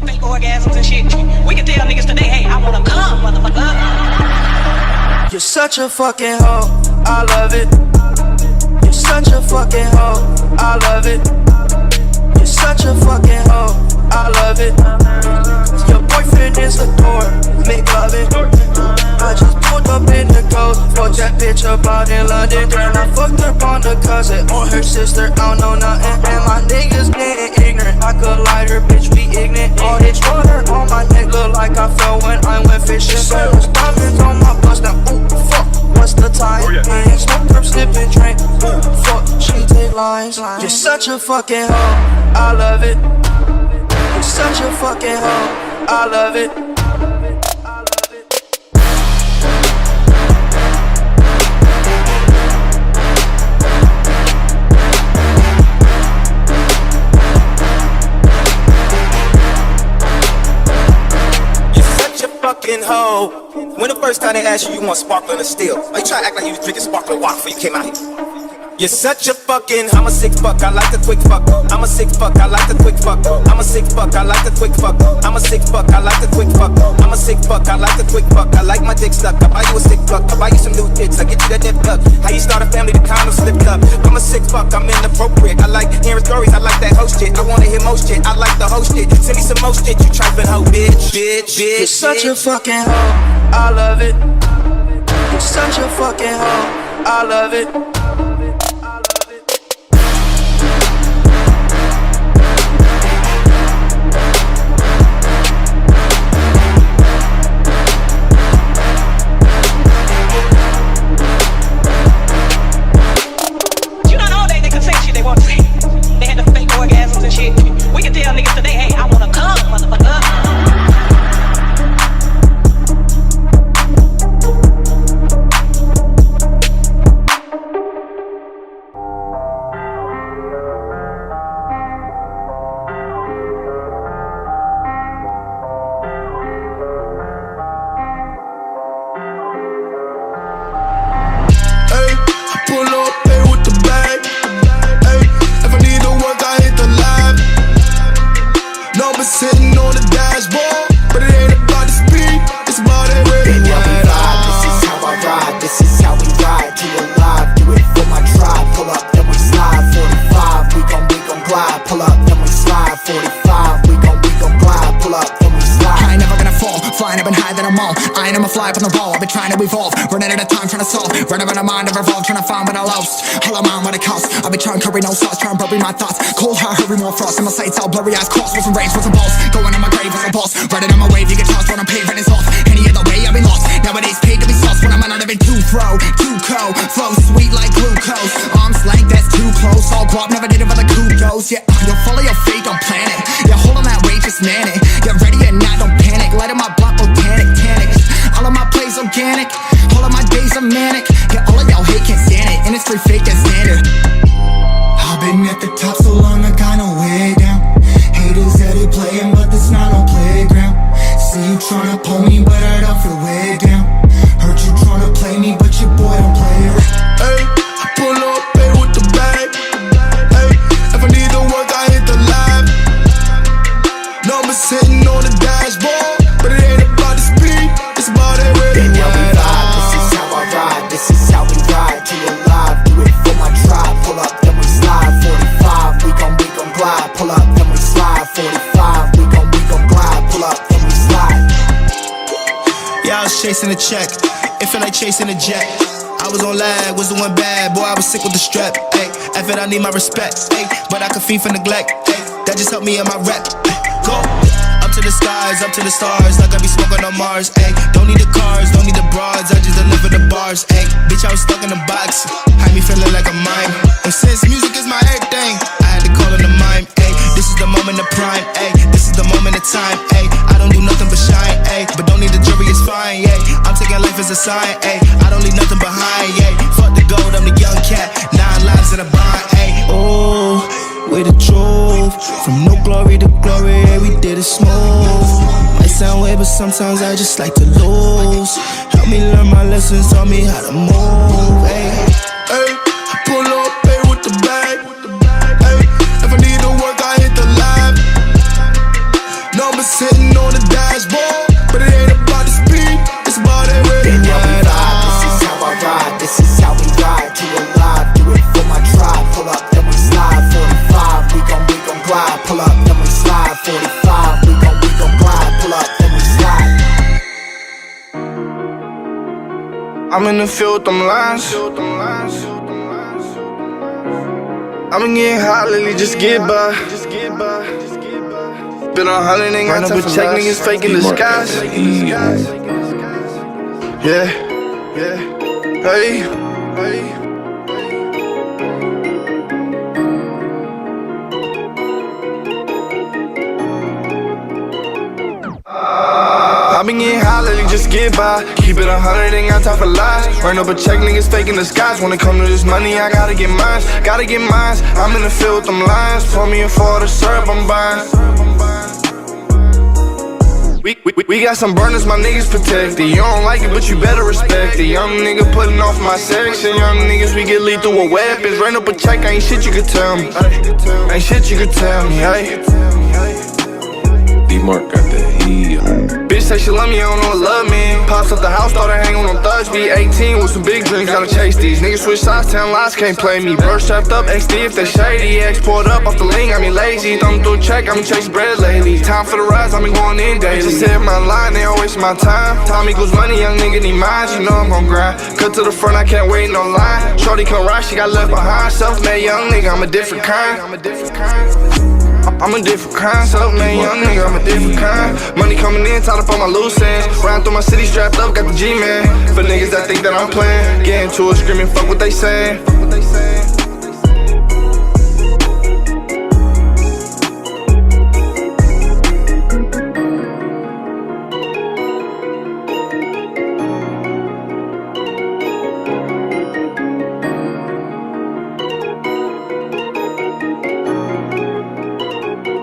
fake orgasms and shit. We can tell niggas today, hey, I wanna come, motherfucker. You're such a fucking hoe, I love it. You're such a fucking hoe, I love it. You're such a fucking hoe, I love it. Your boyfriend is a dork, make love it. I just pulled up in the ghost, fucked that bitch up out in London. Then I fucked up on the cousin, on her sister, I don't know nothing. And my niggas getting ignorant, I could light her, bitch, we ignorant. All this water on my neck look like I fell when I went fishing. So there's diamonds on my bust now, ooh, fuck, what's the time? Man, smoke, perp, sip, and drink, ooh, fuck, she take lines. You're such a fucking hoe, I love it. You're such a fucking hoe, I love it. Fucking hoe. When the first time they asked you want sparkling or still? Why you try to act like you was drinking sparkling water before you came out here? You're such a fucking, I'm a sick fuck, I like a quick fuck. I'm a sick fuck, I like a quick fuck. I'm a sick fuck, I like a quick fuck. I'm a sick fuck, I like a quick fuck. I'm a sick fuck, I like a quick fuck. I like my dick stuck, I buy you a sick fuck. I buy you some new tits, I get you that dip up. How you start a family, the condom slipped up. I'm a sick fuck, I'm inappropriate. I like hearing stories, I like that host shit. I wanna hear most shit, I like the host shit. Send me some most shit, you trippin' hoe, bitch, bitch, bitch. You're such a fucking hoe, I love it. You're such a fucking hoe, I love it. They had the fake orgasms and shit. We can tell niggas today, hey, I wanna come, motherfucker. Sitting on the dashboard, but it ain't about the speed, it's about that ready ride. This is how I ride, this is how we ride. To alive, do it for my tribe. Pull up, then we slide. 45, we gon' glide. Pull up, then we slide. 45, we gon' glide. Pull up, then we slide. I ain't never gonna fall, flying up and high than I'm all. I ain't I'ma fly up on the ball, I've been trying to evolve. Running out of time, trying to solve. Running out of mind, I've revolved, trying to find what I lost. All I'm on what it costs, I've been trying to curry no sauce. Trying to bury my thoughts, cold heart, hurry more frost. And my sights all blurry, eyes crossed. Wasn't range, wasn't balls. Going on my grave, wasn't boss. Riding on my wave, you get tossed when I'm paving it's off. Any other way, I've been lost. Nowadays paid to be sauce when I'm out of it. Too throw, too cold. Flow sweet like glucose. Arms length, that's too close. All guap, never did it for the kudos. Yeah, you'll follow your fate, don't plan it. Yeah, hold on that way, just man it. Get ready or not, don't panic. Letting my block organic, tannic. All of my plays organic. All of my days are manic. Yeah, all of y'all hate, can't stand it. And it's free fake, that's standard. I've been at the top so long, I got no way down. Haters that they playing, but this not no playground. See you tryna pull me, but I don't feel way down. Heard you tryna play me, but your boy don't play it. Hey, I pull up, pay with the bag. Hey, if I need to work, I hit the lab. Numbers sitting on the dashboard, but it ain't about the speed, it's about that ready ride. This is how I ride, this is how we ride. To alive, do it for my tribe. Pull up, then we slide. 45, we gon' glide. Pull up, then we slide. 45, we gon' glide. Pull up, then we slide. Yeah, I was chasing a check, it felt like chasing a jet. I was on lag, was doing bad, boy, I was sick with the strep. Ay, F it, I need my respect, ay, but I could fiend for neglect. Ay, that just helped me in my rep. Ay, go up to the skies, up to the stars, like I be smoking on Mars. Ay, don't need the cars, don't need the broads, I just deliver the bars. Ay, bitch, I was stuck in a box, had me feeling like a mime. And since music is my everything, I had to call it a mime. Ay, this is the moment of prime. Ay, this is the moment of time. Ay, I don't do nothing but shine. Ay, but don't need the jury, it's fine. Ay, I'm taking life as a sign. Ay, I don't leave nothing behind. Ay, fuck the gold, I'm the young cat. 9 lives in a bind. Ay, oh, way to drove from no glory to glory. Ay, we did it smooth. Might sound weird, but sometimes I just like to lose. Help me learn my lessons, taught me how to move. Ay, hey, I pull up, pay with the bag. Hey, if I need to work, I hit the lab. Numbers pull up, then we slide. 45, we gon' glide, pull up, then we slide. I'm in the field with them lines. I've been getting hot lately, just get by. Been on 100, ain't got time for check niggas faking disguise. Yeah, hey. I've been getting high lately, just get by. Keep it 100, ain't got time for lies. Run up a check, niggas faking the skies. When it come to this money, I gotta get mines. I'm in the field with them lines. Pour me in for the syrup, I'm buying. We got some burners, my niggas protected. You don't like it, but you better respect it. Young nigga putting off my section. Young niggas, we get lethal with weapons. Run up a check, ain't shit you could tell me. Ain't shit you could tell me, hey. D-Mark got that heat. Bitch say she love me, I don't know love me. Pops up the house, started hanging on thugs. Be 18 with some big dreams, gotta chase these. Niggas switch sides, 10 lies, can't play me. Bird strapped up, XD if they shady. X poured up off the lane, got me lazy. Thumb through a check, I been chasing bread lately. Time for the rise, I been going in daily. Just hit my line, they all waste my time. Time equals money, young nigga need mines. You know I'm gon' grind. Cut to the front, I can't wait no line. Shorty come ride, she got left behind. Self-made young nigga, I'm a different kind. I'm a different kind, self-made young nigga, I'm a different kind. Money coming in, tied up on my loose ends. Round through my city, strapped up, got the G-man. For niggas that think that I'm playing, get into it, screaming, fuck what they saying.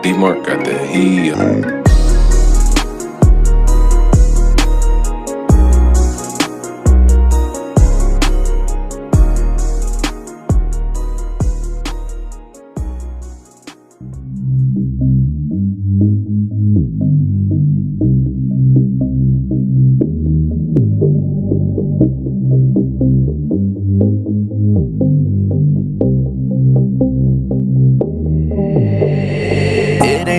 D-Mark got that heat.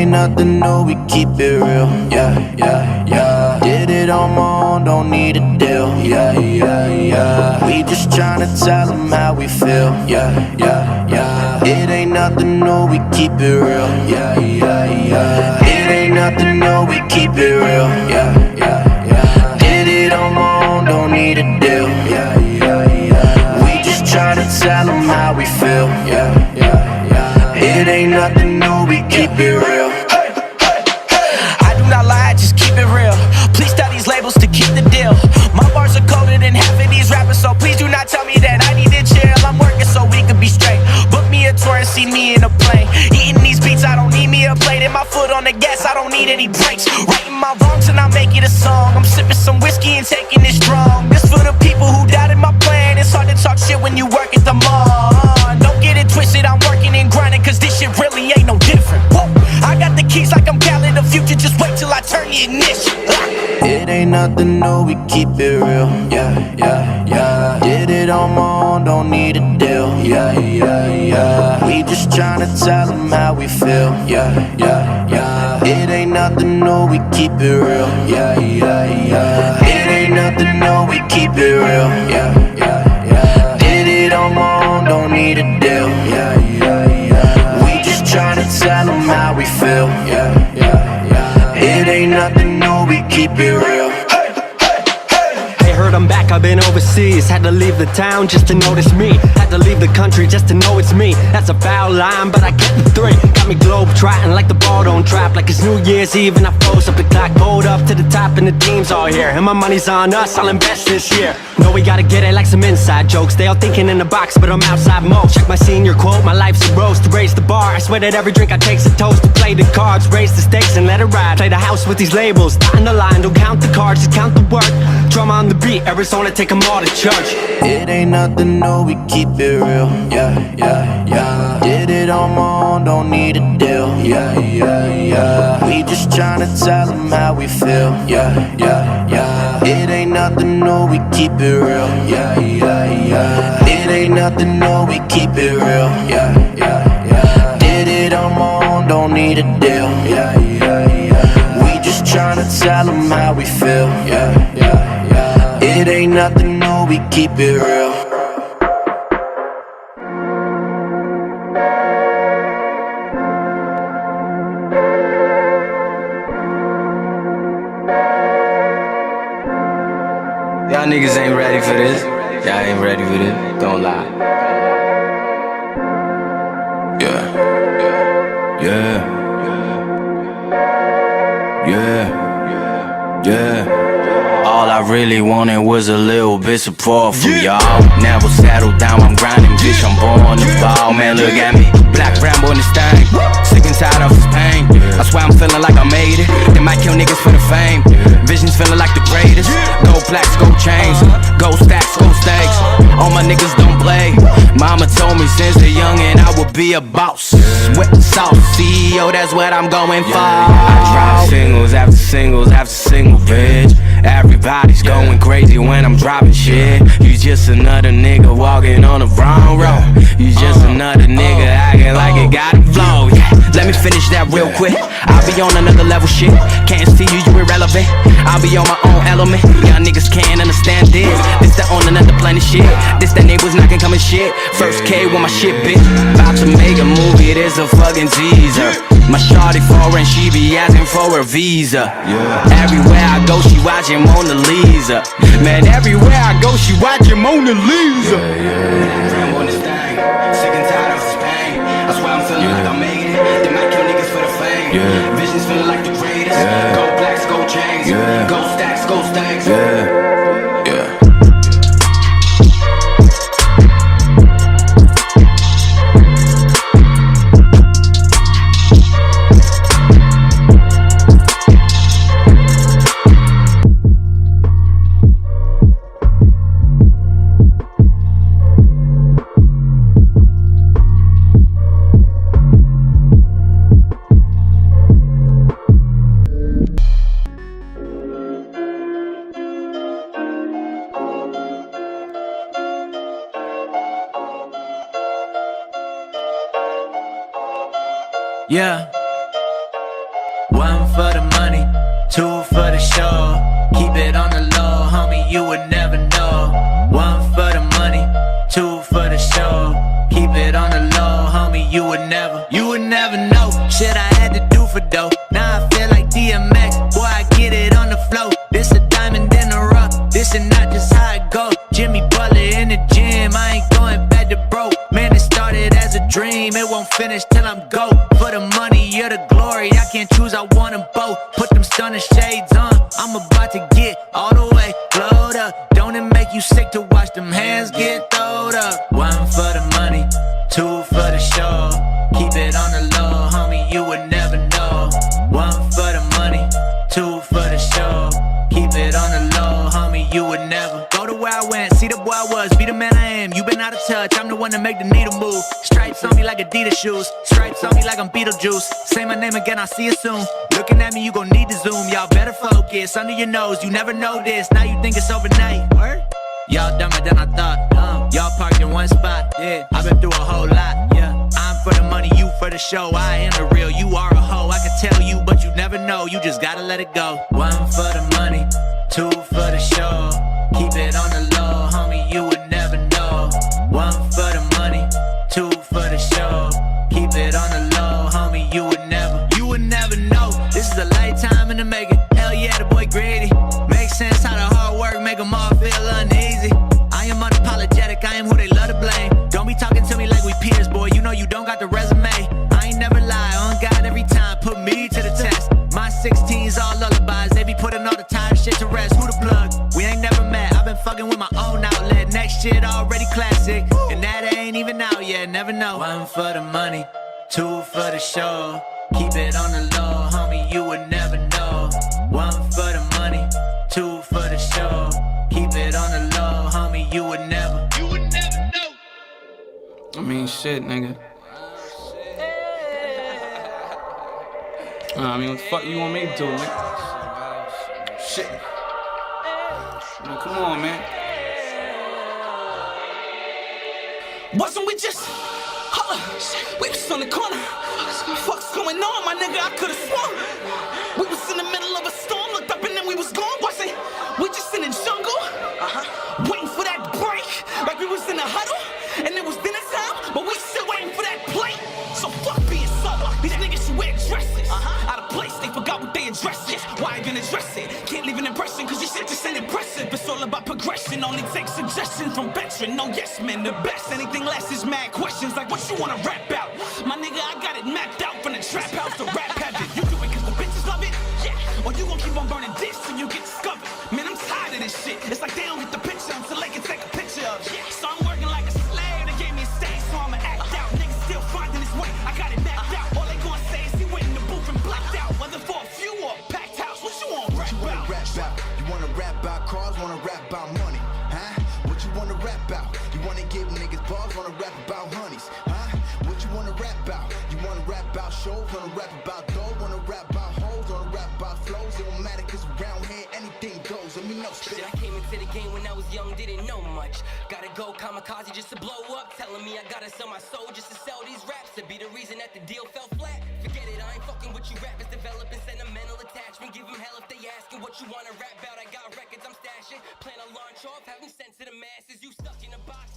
Nothing new, we keep it real. Yeah. Did it on my own, don't need a deal. Yeah. We just tryna tell them how we feel. Yeah. It ain't nothing new, we keep it real. Yeah. It ain't nothing new, we keep it real. Yeah. Did it on my own, don't need a deal. Yeah. We just tryna tell them how we feel. Yeah. It ain't nothing new, we keep it real. I do not lie, just keep it real. Please tell these labels to keep the deal. My bars are colder than half of these rappers, so please do not tell me that I need to chill. I'm working so we can be straight. Book me a tour and see me in a plane. Eating these beats, I don't need me a plate. And my foot on the gas, I don't need any brakes. Writing my wrongs and I make it a song. I'm sipping some whiskey and taking it strong. This for the people who doubted my plan. It's hard to talk shit when you work at the mall. Don't get it twisted, I'm working and grinding, cause this shit really ain't no different. Whoa. I got the keys like I'm Cal in the future, just wait till I turn the ignition. It ain't nothing new, we keep it real. Yeah. Did it on my own, don't need a deal. Yeah. We just tryna tell them how we feel. Yeah. It ain't nothing new, we keep it real. Yeah. It ain't nothing new, we keep it real. Yeah. Did it on my own, don't need a deal. Yeah. We just tryna tell them how we feel. Yeah. It ain't nothing new, we keep it real. Hey, heard I'm back, I've been overseas. Had to leave the town just to notice me. Had to leave the country just to know it's me. That's a foul line, but I get the three. Got me globe-trotting like the ball don't trap. Like it's New Year's Eve and I froze up the clock. Pulled up to the top and the team's all here. And my money's on us, I'll invest this year. Know we gotta get it like some inside jokes. They all thinking in the box, but I'm outside most. Check my senior quote, my life's a roast. To raise the bar, I swear that every drink I take's a toast. To play the cards, raise the stakes and let it ride. Play the house with these labels, dotting the line. Don't count the cards, just count the work. Drum on the beat, Arizona, take them all to church. It ain't nothing new, we keep it real. Yeah. Did it on my own, don't need a deal. Yeah. We just tryna tell them how we feel. Yeah. It ain't nothing new, we keep it real. Yeah. It ain't nothing new, we keep it real. Yeah. Did it on my own, around, don't need a deal. Yeah, yeah, yeah. We just tryna tell them how we feel. Yeah, yeah, yeah. It ain't nothing new, we keep it real. Y'all niggas ain't ready for this. Y'all ain't ready for this. Don't lie. Yeah. Yeah. Yeah. Yeah. All I really wanted was a little bit support from y'all. Never settled down, I'm grinding, bitch, I'm born to ball. Man, look at me, black Rambo in this thing. Sick and tired of this pain. I swear I'm feeling like I made it. They might kill niggas for the fame. Visions feeling like the greatest. Gold plaques, gold chains, gold stacks, gold stakes. All my niggas don't play. Mama told me since a youngin' I would be a boss. Sweat and sauce, CEO, that's what I'm going for. I drop singles after singles after single, bitch. Everybody's going crazy when I'm dropping shit. You just another nigga walking on the wrong road. You just another nigga acting like it got a flow. Yeah. Let me finish that real quick. I'll be on another level shit. Can't see you, you irrelevant. I'll be on my own element. Y'all niggas can't understand this. This that on another planet shit. This that neighbors knocking coming shit. First K with my shit, bitch. About to make a movie, this a fucking teaser. My shawty foreign, she be asking for a visa. Everywhere I go, she watching Mona Lisa. Man, everywhere I go, she watching Mona Lisa. I'm on this thing, sick and tired of this pain. I swear I'm feeling like I made it. They might kill niggas for the fame. Visions feeling like the greatest. Gold blacks, gold chains, gold stacks, gold stacks. Yeah. One for the money, two for the show. Keep it on the low, homie, you would never know. One for the money, two for the show. Keep it on the low, homie, you would never know. Shit I had to do for dough. Now I feel like DMX, boy, I get it on the flow. This a diamond in the rough, this is not just how it go. Jimmy Butler in the gym, I ain't going back to broke. Man, it started as a dream, it won't finish till I'm go. For the money or the glory, I can't choose, I want them both. Put them stunner shades on, I'm about to get all the way glowed up. Don't it make you sick to watch them hands get throwed up? One for the money, two for the show. Keep it on the low, homie, you would never know. One for the money, two for the show. Keep it on the low, homie, you would never go to where I went, see the boy I was, be the man I am. You been out of touch, I'm the one that make the needle move. Stripes on me like Adidas shoes, stripes on me like I'm Beetlejuice. Say my name again, I'll see you soon. Looking at me, you gon' need to zoom. Y'all better focus, under your nose, you never know this. Now you think it's overnight. Word? Y'all dumber than I thought. Y'all parked in one spot. Yeah, I've been through a whole lot. Yeah, I'm for the money, you for the show. I am the real, you are a hoe. I can tell you, but you never know. You just gotta let it go. One for the money, two for the show. Keep it on the low, homie, you would never know. One for the money, two for the show. Keep it on the low, homie, you would never know. This is a lifetime in the making. Hell yeah, the boy greedy. Makes sense how the hard work make them all feel uneasy. I am unapologetic, I am who they love to blame. Don't be talking to me like we peers, boy, you know you don't got the resume. I ain't never lie, on God every time, put me to the test. My 16's all lullabies, they be putting all the tired shit to rest. Who the plug? We ain't never met, I've been fucking with my own outlet. Next shit already classic, and that ain't even out yet, never know. One for the money, two for the show. Keep it on the low, homie, you would never know. One for the money, two for the show. Keep it on the low, homie, you would never know. I mean, shit, nigga. I mean, what the fuck you want me to do, nigga? Shit. Man, come on, man. Wasn't we just Holla, we was on the corner. Fuck's going on, my nigga? I could've sworn we was in the middle of a storm. Looked up and then we was gone. Was it? We just in the jungle, waiting for that break. Like we was in a huddle and it was dinner time, but we still waiting for that plate. So fuck being sober. These niggas should wear dresses. Out of place, they forgot what they address is. Why even address it? Can't leave an impression, cause your shit just ain't impressive. It's all about progression, only take suggestions from veteran. No yes men, the best. Anything less is mad questions, like what you wanna rap out? My nigga, I got it mapped out from the trap house to rap habit. You do it cause the bitches love it? Yeah. Or you gon' keep on burning this till you get discovered. Man, I'm tired of this shit. It's like they don't get the picture until they can take a picture of it. So I'm working like a slave, they gave me a stage, so I'ma act out. Niggas still finding his way, I got it mapped out. All they gonna say is he went in the booth and blacked out. Whether for a few or a packed house, what you wanna rap about? You wanna rap about cars, wanna rap about money, huh? What you wanna rap about? You wanna give niggas balls, wanna rap about honeys, huh? What you wanna rap about? You wanna rap about shows, wanna rap about dough, wanna rap about hoes, wanna rap about flows. It don't matter cause around here anything goes. Let me know, spit. I came into the game when I was young, didn't know much. Gotta go kamikaze just to blow up. Telling me I gotta sell my soul just to sell these raps. To be the reason that the deal fell flat. Forget it, I ain't fucking with you rappers. Developing sentimental attachment. Give them hell if they asking what you wanna rap about. I got records I'm stashing. Plan to launch off, have them sent to the masses. You stuck in a box.